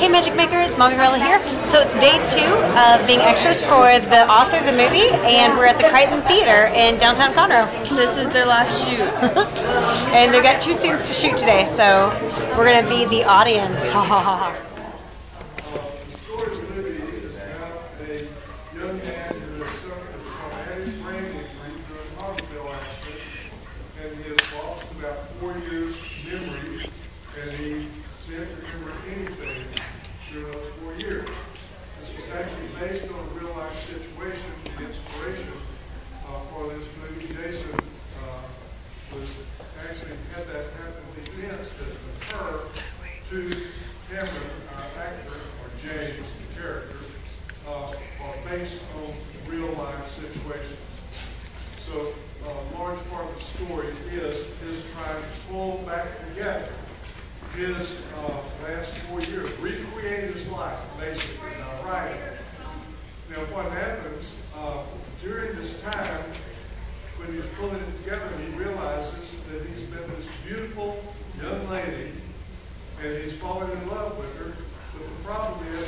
Hey Magic Makers, Mombierella here. So it's day 2 of being extras for the author of the movie, and we're at the Crichton Theater in downtown Conroe. This is their last shoot. And they've got 2 scenes to shoot today, so we're going to be the audience. Ha ha ha ha. The story of the movie is about a young man who has suffered a traumatic brain injury through an automobile accident, and he has lost about 4 years' memory, and he can't remember anything during those 4 years. This was actually based on a real-life situation. The inspiration for this movie, Jason was actually had that happen. The events that occur to Cameron, our actor, or James, the character, are based on real-life situations. So a large part of the story is his trying to pull back together his last 4 years, recreate his life, basically, by writing. Now, what happens during this time, when he's pulling it together, he realizes that he's met this beautiful young lady, and he's fallen in love with her. But the problem is,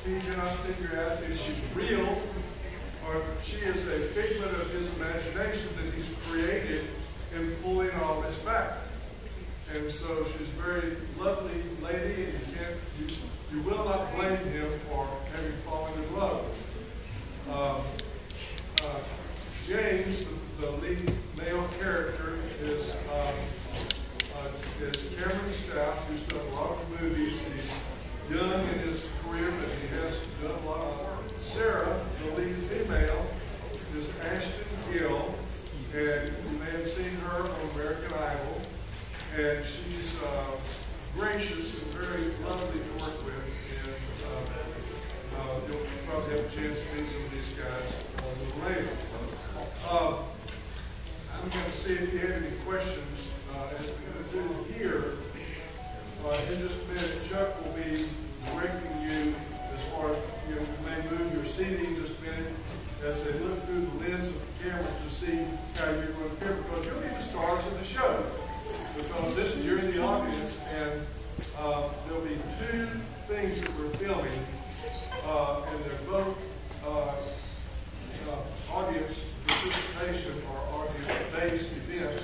he cannot figure out if she's real or if she is a figment of his imagination that he's created in pulling all this back. And so she's a very lovely lady, and you will not blame him for having fallen in love with her. James, the lead male character, is Cameron Stout, who's done a lot of movies. He's young in his career, but he has done a lot of work. Sarah, the lead female, is Ashton Gill, and you may have seen her on American Idol. And she's gracious and very lovely to work with, and you'll probably have a chance to meet some of these guys a little later. I'm going to see if you have any questions as we're going to do here. In just a minute, Chuck will be directing you as far as you may move your seating in just a minute as they look through the lens of the camera to see how you're going to appear, because you'll be the stars of the show. Because you're in the audience, and there'll be 2 things that we're filming, and they're both audience participation or audience-based events.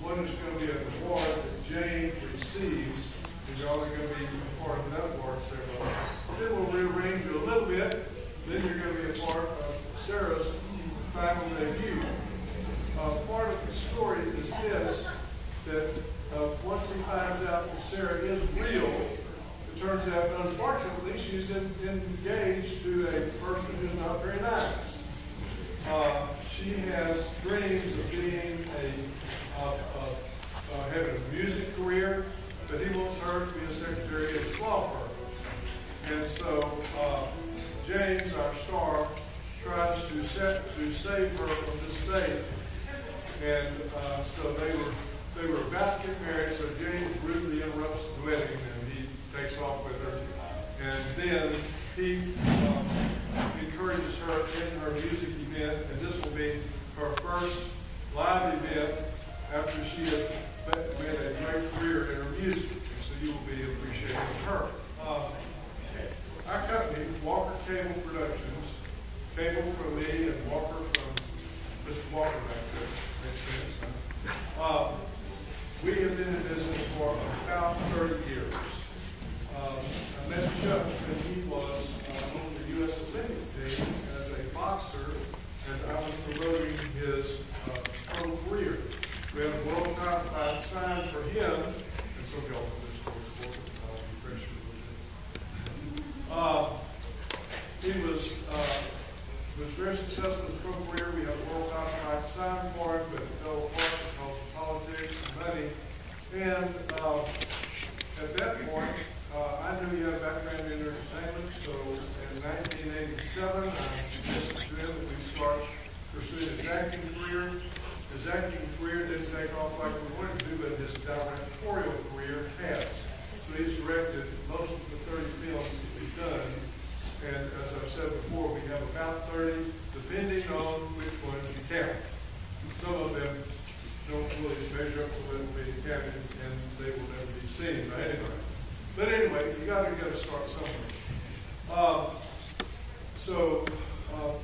One is going to be an award that Jane receives, and y'all are going to be a part of that award ceremony. Then we'll rearrange you a little bit. Then you're going to be a part of Sarah's final debut. Part of the story is this, that once he finds out that Sarah is real, it turns out, unfortunately, she's engaged to a person who's not very nice. She has dreams of being having a music career, but he wants her to be a secretary at his law firm. And so James, our star, tries to save her from this fate. And so they were about to get married, so James rudely interrupts the wedding, and he takes off with her. And then he encourages her in her music event, and this will be her first live event after she has made a great career in her music. So you will be appreciating her. Our company, Walker Cable Productions, Cable from me and Walker from Mr. Walker back there. Makes sense, huh? We have been in business for about 30 years. I met Chuck when he was on the U.S. Olympic team as a boxer, and I was promoting his pro career. We have a world title fight signed for him, and so we all know this story before, but I'll refresh you a little bit. He was very successful in his pro career. We had a world title fight signed for him, but it fell apart because of politics and money. And at that point, I knew he had a background in entertainment, so in 1987, I suggested to him that we start pursuing his acting career. His acting career didn't take off like we wanted to, but his directorial career has. So he's directed most of the 30 films that we've done. And as I've said before, we have about 30, depending on which ones you count. Some of them don't really measure up to what will be counted, and they will never be seen by anybody. But anyway, you got got to start somewhere.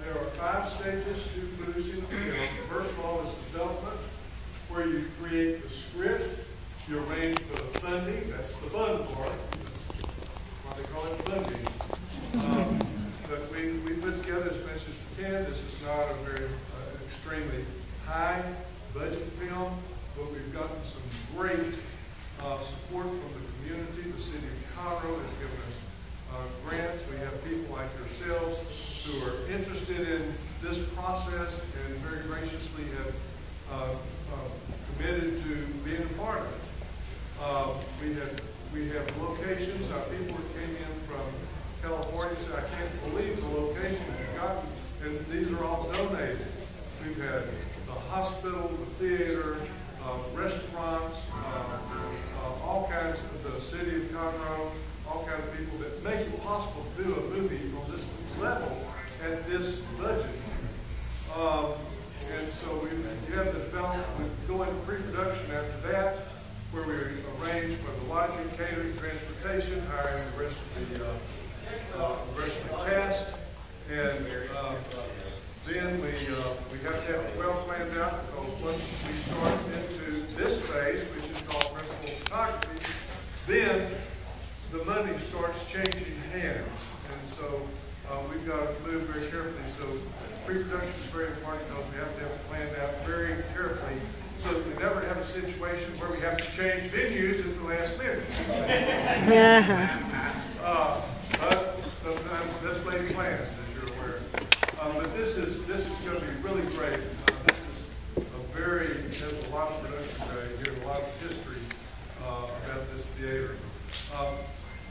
There are 5 stages to producing a film. First of all is development, where you create the script, you arrange the funding, that's the fun part, why they call it funding. But we put together as much as we can. This is not a very extremely high budget film, but we've gotten some great support from the community. The city of Conroe has given us grants. We have people like yourselves who are interested in this process and very graciously have committed to being a part of it. We have locations. Our people that came in from California said, I can't believe the locations you've gotten, and these are all donated. We've had the hospital, the theater, restaurants, all kinds of the city of Conroe, all kinds of people that make it possible to do a movie on this level at this budget. And so we have the development, we go into pre-production after that, where we arrange for the lodging, catering, transportation, hiring the rest of the cast, and then we have to have it well planned out, because once we start into this phase, which is called principal photography, then the money starts changing hands, and so we've got to move very carefully. So pre-production is very important, because we have to have it planned out very carefully, so that we never have a situation where we have to change venues at the last minute. But sometimes that's laid plans, as you're aware. But this is going to be really great. This is has a lot of production value here, a lot of history about this theater.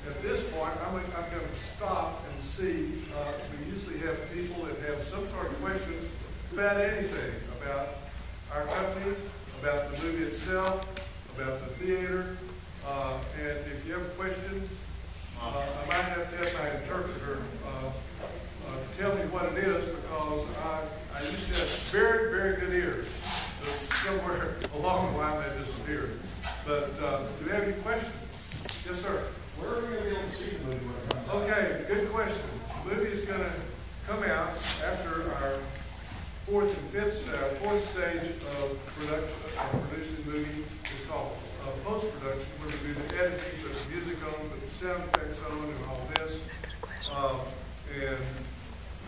At this point, I'm going to stop and see. We usually have people that have some sort of questions about anything, about our company, about the movie itself, about the theater. And if you have a question, I might have to have my interpreter tell me what it is, because I used to have very, very good ears. But somewhere along the line they disappeared. But do you have any questions? Yes, sir. Where are we going to be able to see the movie when it comes out? Okay, good question. The movie is going to come out after our fourth stage of production, producing the movie is called post-production, where we do the editing, put the music on, put the sound effects on, and all this. And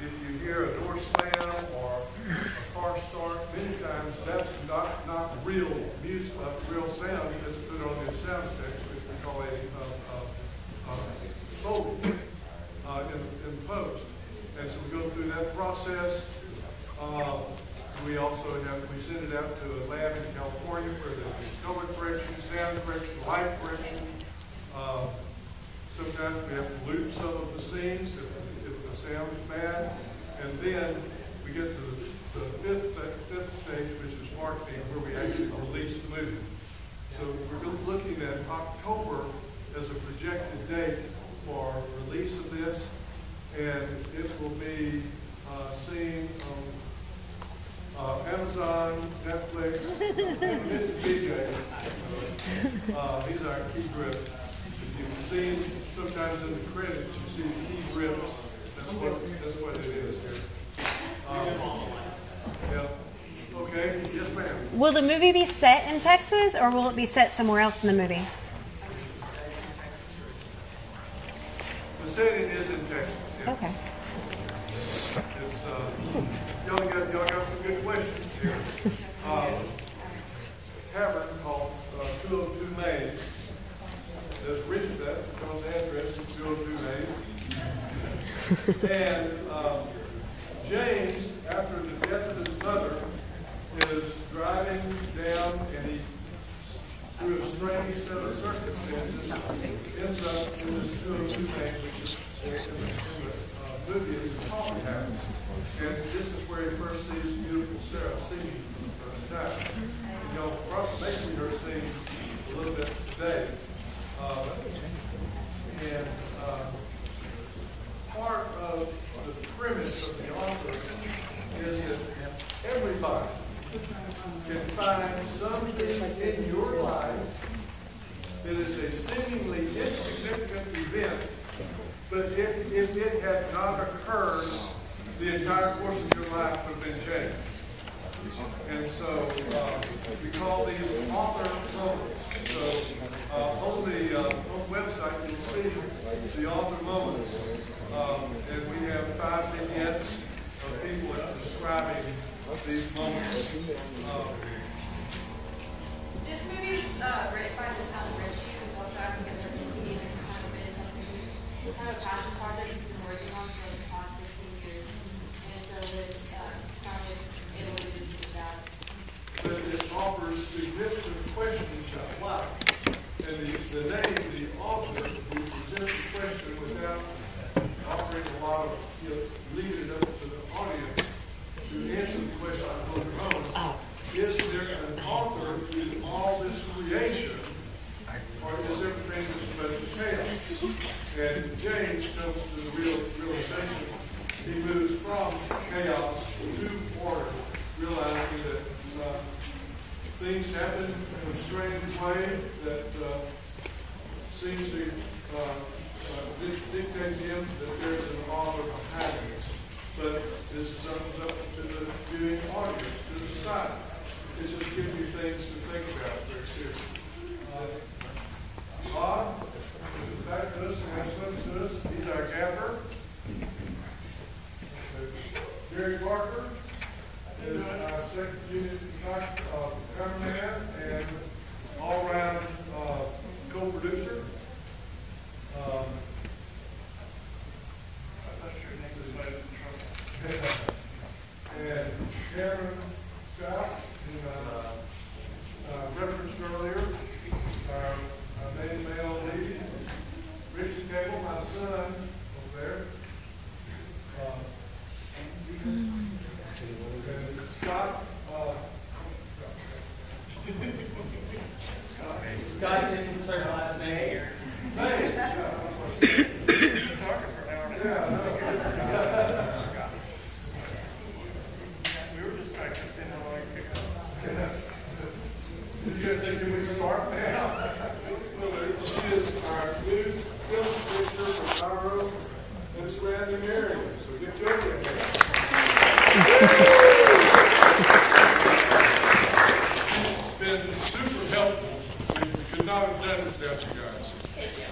if you hear a door slam or a car start, many times that's not real music, real sound. It's put on the sound effects, which we call a folding in post. And so we go through that process. We send it out to a lab in California where they do color correction, sound correction, light correction. Sometimes we have to loop some of the scenes if the sound is bad. And then we get to the fifth stage, which is marketing, where we actually release the movie. So we're looking at October as a projected date for release of this, and it will be seen on Amazon, Netflix. This is DJ. These are key grips. If you've seen sometimes in the credits, you see key grips. That's what it is here. Yeah. Okay. Yes, ma'am. Will the movie be set in Texas, or will it be set somewhere else in the movie? The setting is in Texas. Yeah. Okay. Y'all got some good questions here. Tavern called 202 Main. There's reached that because the address is 202 Main. And James, after the death of his mother, is driving down, and he, through a strange set of circumstances, ends up in this 202 Main, which is in the movie is a coffee house. And this is where he first sees beautiful Sarah singing for the first time. And y'all probably may see her sing a little bit today. Part of the premise of the author is that everybody can find something in your life that is a seemingly insignificant event But if it had not occurred, the entire course of your life would have been changed. And so we call these author moments. So on the website, you'll see the author moments. And we have 5 vignettes of people describing these moments. This movie is written by Sally Ritchie, who's also acting as her comedian. It's kind of been something he's kind of a passion project he's been working on for the past 15 years. And so it's kind of able to do that. But it offers significant questions about life. And the name, the author, who presents the question without offering a lot of, leading it up to the audience to answer the question on the own. Is there an author to all this creation, or is everything just a bunch of chaos? And James comes to the realization he moves from chaos to order, realizing that things happen in a strange way that seems to dictate to him that there's an author behind this. But this is up to the viewing audience to decide. It's just giving you things to think about very seriously. Bob is back to us and has something to us. He's our gaffer. Gary Parker is our second unit cameraman and all-round co-producer. And Cameron Scott, who referenced earlier, our main male lead. Rich Cable, my son, over there. And Scott. Scott didn't insert last name here. Hey! We were just practicing how I pick up. Did you guys think we would start now? She is our new film picture from Cairo and surrounding area. So get Jody in there. She's been super helpful. We could not have done it without you guys. Thank you.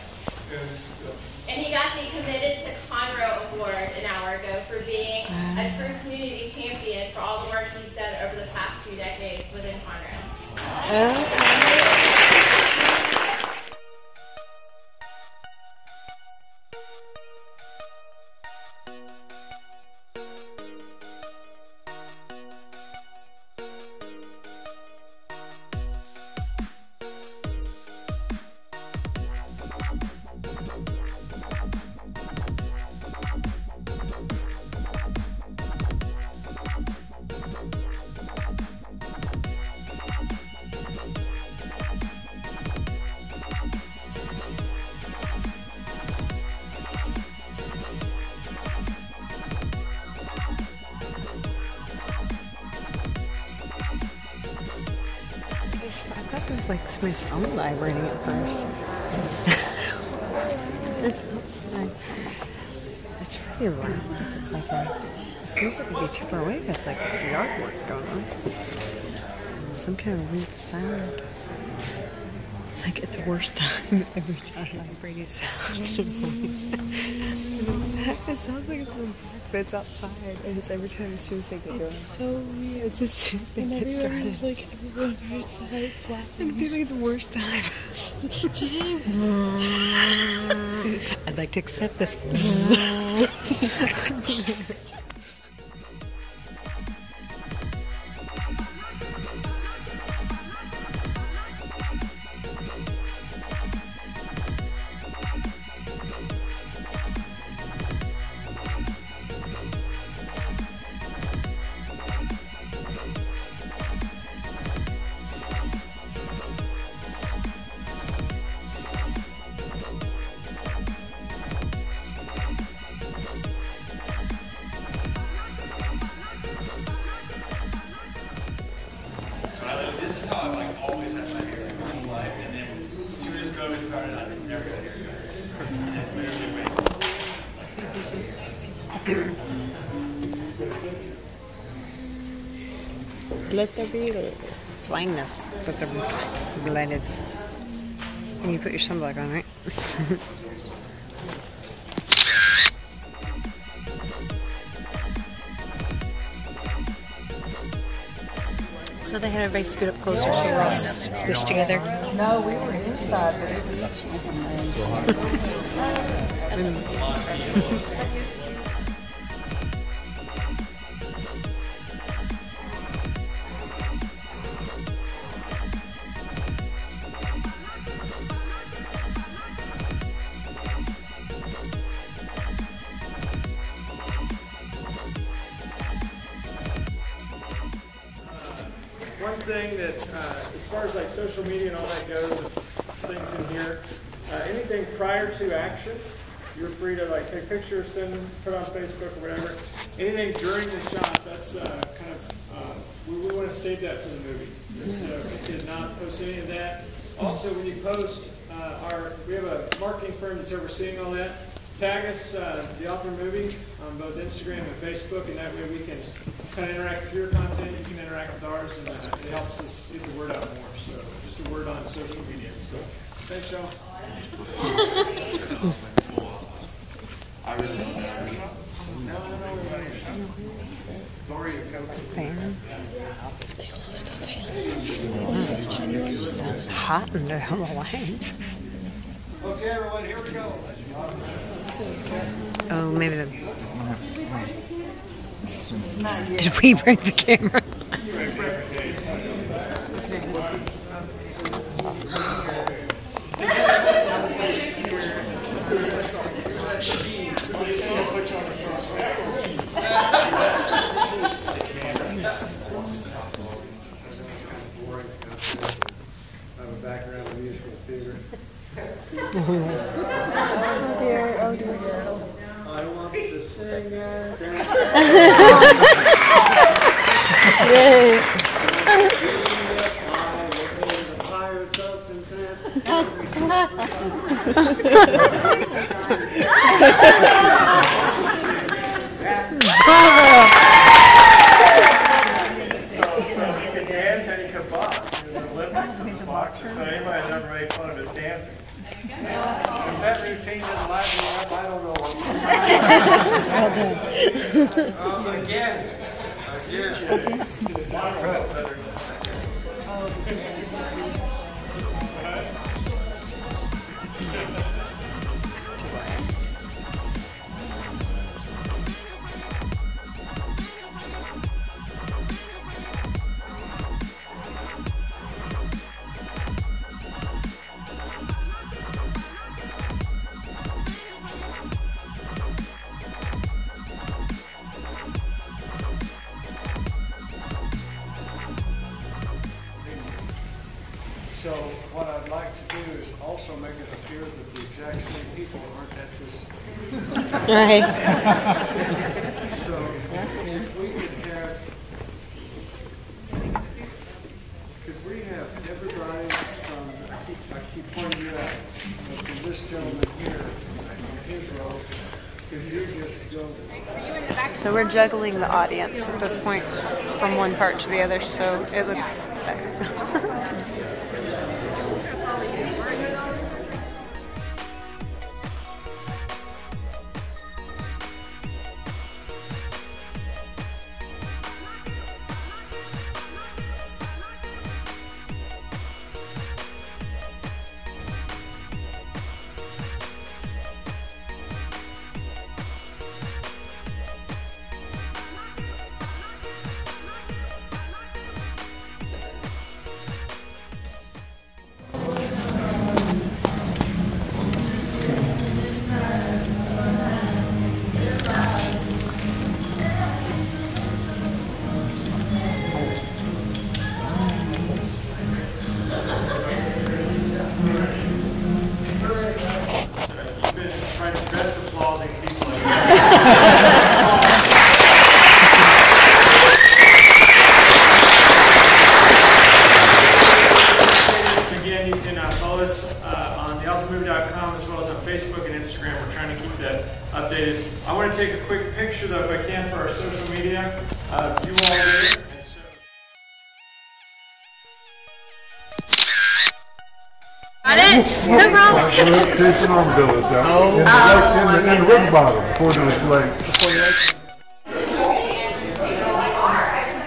And And he got me committed to Conroe Award an hour ago for being a true community champion for all the work he's done over the past 2 decades within Conroe. I thought it was like somebody's phone vibrating at first. It's really loud. It's like it seems like it'd be too far away. It's like yard work going on. Some kind of weird sound. It's like at the worst time every time vibrating sound. It sounds like it's in the park, but it's outside, and it's every time as soon as they get going. It's so weird. It's as soon as they get started. Like everyone outside clapping. It'd be like the worst time. Today, I'd like to accept this. Let there be blindness, but they're blinded. And you put your sunblock on, right? So they had everybody scoot up closer so we're all squished together. No, we were inside. One thing that, as far as like social media and all that goes, things in here, anything prior to action, you're free to like take pictures, send them, put on Facebook or whatever. Anything during the shot, that's we want to save that for the movie. Just did not post any of that. Also, when you post, we have a marketing firm that's overseeing all that. Tag us, the author movie, on both Instagram and Facebook, and that way we can kind of interact with your content, you can interact with ours, and it helps us get the word out more. So just a word on social media. So thanks, y'all. I really don't know. Hot in the lines. Okay, everyone, here we go. Oh, maybe the... Did we break the camera? I have a background in musical theater. Oh dear, oh dear. I want to sing and dance. Yay. The pirates of content. Bravo! So you can dance and you can box. There's an Olympics of the boxer, so anybody's ever made fun of his dancing. If that routine doesn't light me up, I don't know what. That's well done. Again. So what I'd like to do is also make it appear that the exact same people aren't at this. Right. So if we could we have everybody from, I keep pointing you out, but from this gentleman here, his role, could you just go? So we're juggling the audience at this point from one part to the other, so it looks better. Again, you can follow us on thealphamovie.com as well as on Facebook and Instagram. We're trying to keep that updated. I want to take a quick picture, though, if I can, for our social media. You all there. Got it? No problem. Jason armadillos out. In the river bottom, before the lake.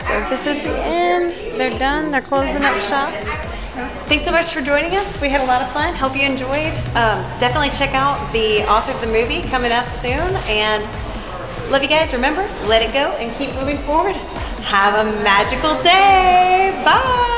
So this is the end. They're done. They're closing up shop. Thanks so much for joining us. We had a lot of fun. Hope you enjoyed. Definitely check out the author of the movie coming up soon. And love you guys. Remember, let it go and keep moving forward. Have a magical day. Bye.